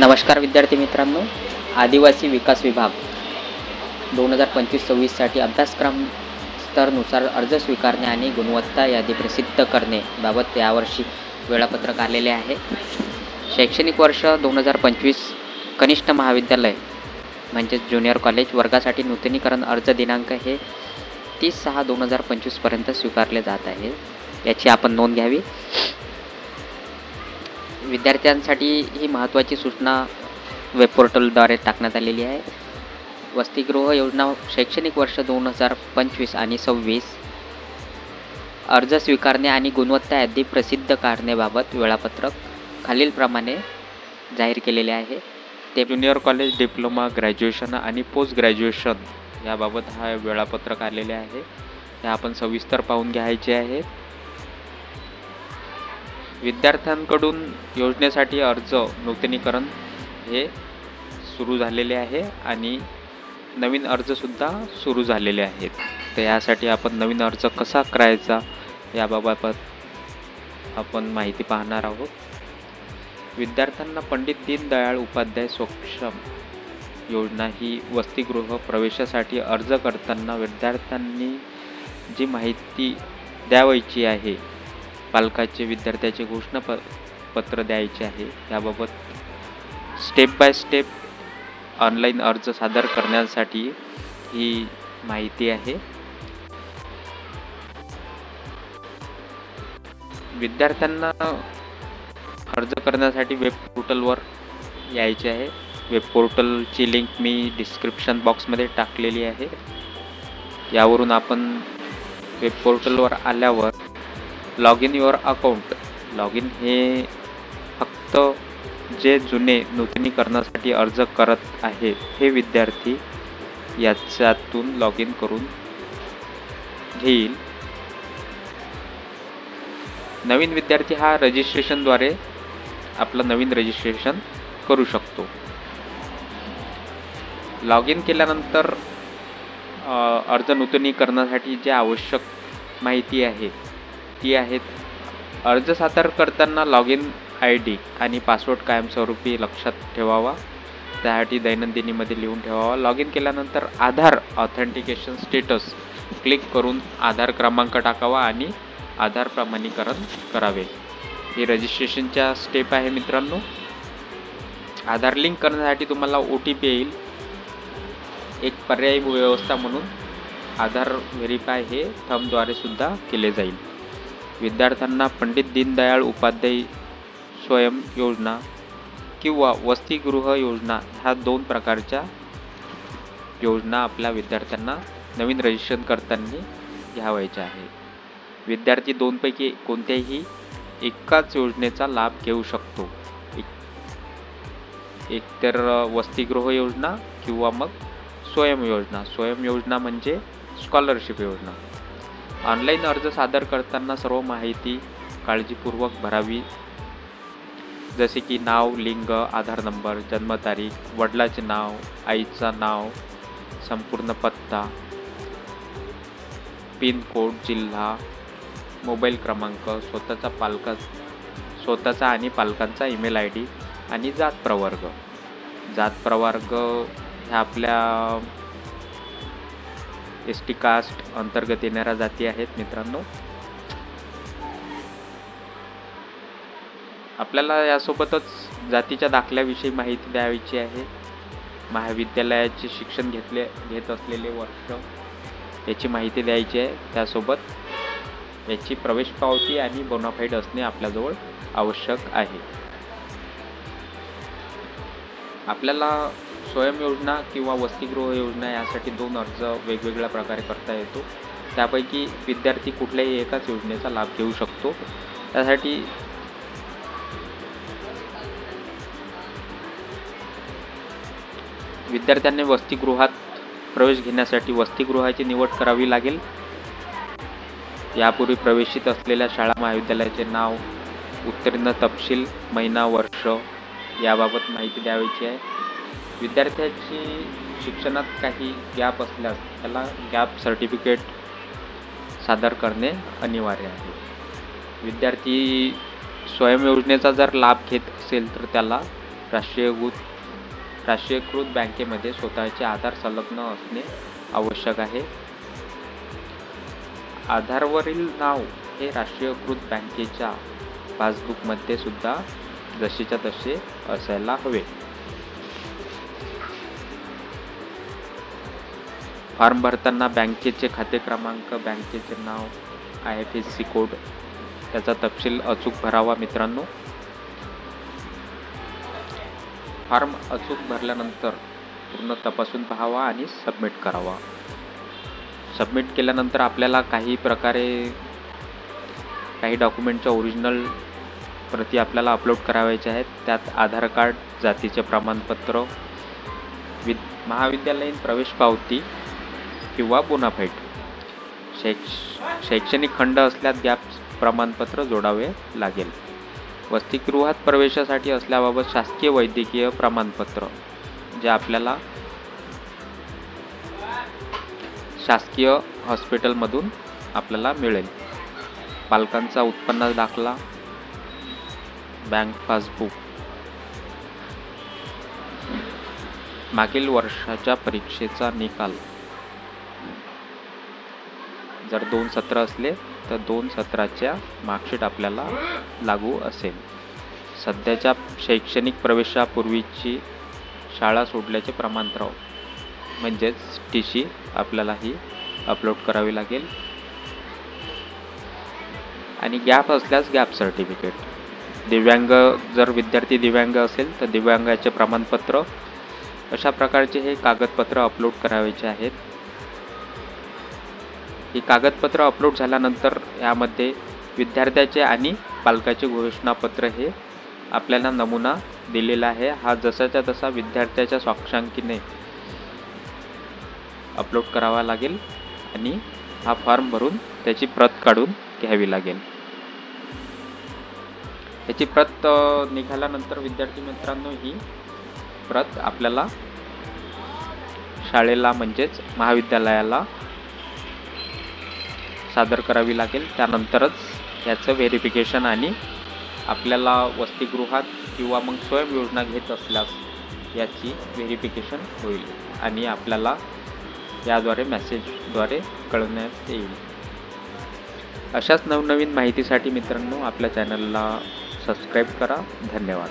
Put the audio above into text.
नमस्कार विद्यार्थी मित्रांनो, आदिवासी विकास विभाग 2025-26साठी अभ्यासक्रम स्तरानुसार अर्ज स्वीकारणे आणि गुणवत्ता यादी प्रसिद्ध करणे बाबत यावर्षी वेळापत्रक आलेले आहे. शैक्षणिक वर्ष 2025 कनिष्ठ महाविद्यालय म्हणजेच ज्युनियर कॉलेज वर्गासाठी नूतनीकरण अर्ज दिनांक हे 30/6/2025 पर्यंत स्वीकारले जात आहे. याची आपण नोंद घ्यावी. विद्यार्थ्यांसाठी ही महत्त्वाची सूचना वेब पोर्टलद्वारे टाकण्यात आलेली आहे. वसतिगृह योजना शैक्षणिक वर्ष 2025 आणि 26 अर्ज स्वीकारणे आणि गुणवत्ता यादी प्रसिद्ध करण्याबाबत वेळापत्रक खालीलप्रमाणे जाहीर केलेले आहे. ते ज्युनियर कॉलेज, डिप्लोमा, ग्रॅज्युएशन आणि पोस्ट ग्रॅज्युएशन याबाबत हा वेळापत्रक आलेले आहे. हे आपण सविस्तर पाहून घ्यायचे आहे. विद्यार्थ्यांकडून योजनेसाठी अर्ज नूतनीकरण हे सुरू झालेले आहे आणि नवीन अर्जसुद्धा सुरू झालेले आहेत. तर यासाठी आपण नवीन अर्ज कसा करायचा याबाबत आपण माहिती पाहणार आहोत. विद्यार्थ्यांना पंडित दीनदयाळ उपाध्याय सक्षम योजना ही वसतिगृह प्रवेशासाठी अर्ज करताना विद्यार्थ्यांनी जी माहिती द्यावयाची आहे, पालकाचे विद्यार्थ्याचे घोषणापत्र द्यायचे आहे, याबाबत स्टेप बाय स्टेप ऑनलाईन अर्ज सादर करण्यासाठी ही माहिती आहे. विद्यार्थ्यांना अर्ज करण्यासाठी वेब पोर्टलवर यायचे आहे. वेब पोर्टलची लिंक मी डिस्क्रिप्शन बॉक्समध्ये टाकलेली आहे. यावरून आपण वेब पोर्टलवर आल्यावर log in your account, log in हे फक्त जे जुने नूतनीकरणासाठी अर्ज करत आहे हे विद्यार्थी याच्यातून लॉग इन करून घेईल. नवीन विद्यार्थी हा रजिस्ट्रेशनद्वारे आपलं नवीन रजिस्ट्रेशन करू शकतो. लॉग इन केल्यानंतर अर्ज नूतनीकरणासाठी जे आवश्यक माहिती आहे ती आहेत. अर्ज सादर करताना लॉग इन ID आणि पासवर्ड कायमस्वरूपी लक्षात ठेवावा. त्यासाठी दैनंदिनीमध्ये लिहून ठेवावा. लॉग इन केल्यानंतर आधार ऑथेंटिकेशन स्टेटस क्लिक करून आधार क्रमांक टाकावा आणि आधार प्रमाणीकरण करावे. ही रजिस्ट्रेशनच्या स्टेप आहे मित्रांनो. आधार लिंक करण्यासाठी तुम्हाला OTP येईल. एक पर्यायी व्यवस्था म्हणून आधार व्हेरीफाय हे थंबद्वारे सुद्धा केले जाईल. विद्यार्थ्यांना पंडित दीनदयाळ उपाध्याय स्वयं योजना किंवा वसतिगृह योजना ह्या 2 प्रकारच्या योजना आपल्या विद्यार्थ्यांना नवीन रजिस्ट्रेशन करताना घ्यावायच्या आहे. विद्यार्थी 2 पैकी कोणत्याही एकाच योजनेचा लाभ घेऊ शकतो. एकतर वसतिगृह योजना किंवा मग स्वयं योजना. स्वयं योजना म्हणजे स्कॉलरशिप योजना. ऑनलाईन अर्ज सादर करताना सर्व माहिती काळजीपूर्वक भरावी, जसे की नाव, लिंग, आधार नंबर, जन्मतारीख, वडिलाचे नाव, आईचं नाव, संपूर्ण पत्ता, पिनकोड, जिल्हा, मोबाईल क्रमांक, स्वतःचा आणि पालकांचा ईमेल ID आणि जात प्रवर्ग. जात प्रवर्ग ह्या आपल्या ST कास्ट अंतर्गत येणाऱ्या जाती आहेत मित्रांनो. आपल्याला यासोबतच जातीच्या दाखल्याविषयी माहिती द्यायची आहे. महाविद्यालयाचे शिक्षण घेत असलेले वर्ष याची माहिती द्यायची आहे. त्यासोबत याची प्रवेश पावती आणि बोनाफाईड असणे आपल्याजवळ आवश्यक आहे. आपल्याला स्वयं योजना किंवा वसतिगृह योजना यासाठी 2 अर्ज वेगवेगळ्या प्रकारे करता येतो. त्यापैकी विद्यार्थी कुठल्याही एकाच योजनेचा लाभ घेऊ शकतो. त्यासाठी विद्यार्थ्यांनी वसतिगृहात प्रवेश घेण्यासाठी वसतिगृहाची निवड करावी लागेल. यापूर्वी प्रवेशित असलेल्या शाळा महाविद्यालयाचे नाव, उत्तीर्ण तपशील, महिना, वर्ष याबाबत माहिती द्यायची आहे. विद्यार्थ्याची शिक्षणात काही गॅप असल्यास त्याला गॅप सर्टिफिकेट सादर करणे अनिवार्य आहे. विद्यार्थी स्वयं योजनेचा जर लाभ घेत असेल तर त्याला राष्ट्रीयकृत बँकेमध्ये स्वतःचे आधार संलग्न असणे आवश्यक आहे. आधारवरील नाव हे राष्ट्रीयकृत बँकेच्या पासबुकमध्ये सुद्धा जसेच्या तसे असायला हवे. फॉर्म भरताना बँकेचे खाते क्रमांक, बँकेचे नाव, IFSC कोड त्याचा तपशील अचूक भरावा मित्रांनो. फॉर्म अचूक भरल्यानंतर पूर्ण तपासून पाहावा आणि सबमिट करावा. सबमिट केल्यानंतर आपल्याला काही डॉक्युमेंटच्या ओरिजिनल प्रती आपल्याला अपलोड करावायच्या आहेत. त्यात आधार कार्ड, जातीचे प्रमाणपत्र, महाविद्यालयीन प्रवेश पावती किंवा बोनाफाईड, शैक्षणिक खंड असल्यास गॅप प्रमाणपत्र जोडावे लागेल. वसतिगृहात प्रवेशासाठी असल्याबाबत शासकीय वैद्यकीय प्रमाणपत्र जे आपल्याला शासकीय हॉस्पिटलमधून आपल्याला मिळेल. पालकांचा उत्पन्न दाखला, बँक पासबुक, मागील वर्षाच्या परीक्षेचा निकाल, जर 2 सत्र असले तर 2 सत्राच्या मार्कशीट आपल्याला लागू असेल. सध्याच्या शैक्षणिक प्रवेशापूर्वीची शाळा सोडल्याचे प्रमाणपत्र म्हणजेच TC आपल्याला ही अपलोड करावी लागेल. आणि गॅप असल्यास गॅप सर्टिफिकेट. जर विद्यार्थी दिव्यांग असेल तर दिव्यांगाचे प्रमाणपत्र, अशा प्रकारचे हे कागदपत्र अपलोड करायचे आहेत. ही कागदपत्र अपलोड झाल्यानंतर यामध्ये विद्यार्थ्याचे आणि पालकाचे घोषणापत्र हे आपल्याला नमुना दिलेला आहे. हा जसाच्या तसा विद्यार्थ्याच्या स्वाक्षरीने अपलोड करावा लागेल आणि हा फॉर्म भरून त्याची प्रत काढून घ्यावी लागेल. याची प्रत निघाल्यानंतर विद्यार्थी मित्रांनो ही प्रत आपल्याला शाळेला म्हणजेच महाविद्यालयाला सादर करावी लागेल. त्यानंतरच याचं व्हेरिफिकेशन आणि आपल्याला वसतिगृहात किंवा मग स्वयंयोजना घेत असल्यास याची व्हेरिफिकेशन होईल आणि आपल्याला याद्वारे मेसेजद्वारे कळवण्यात येईल. अशाच नवनवीन माहितीसाठी मित्रांनो आपल्या चॅनलला सबस्क्राईब करा. धन्यवाद.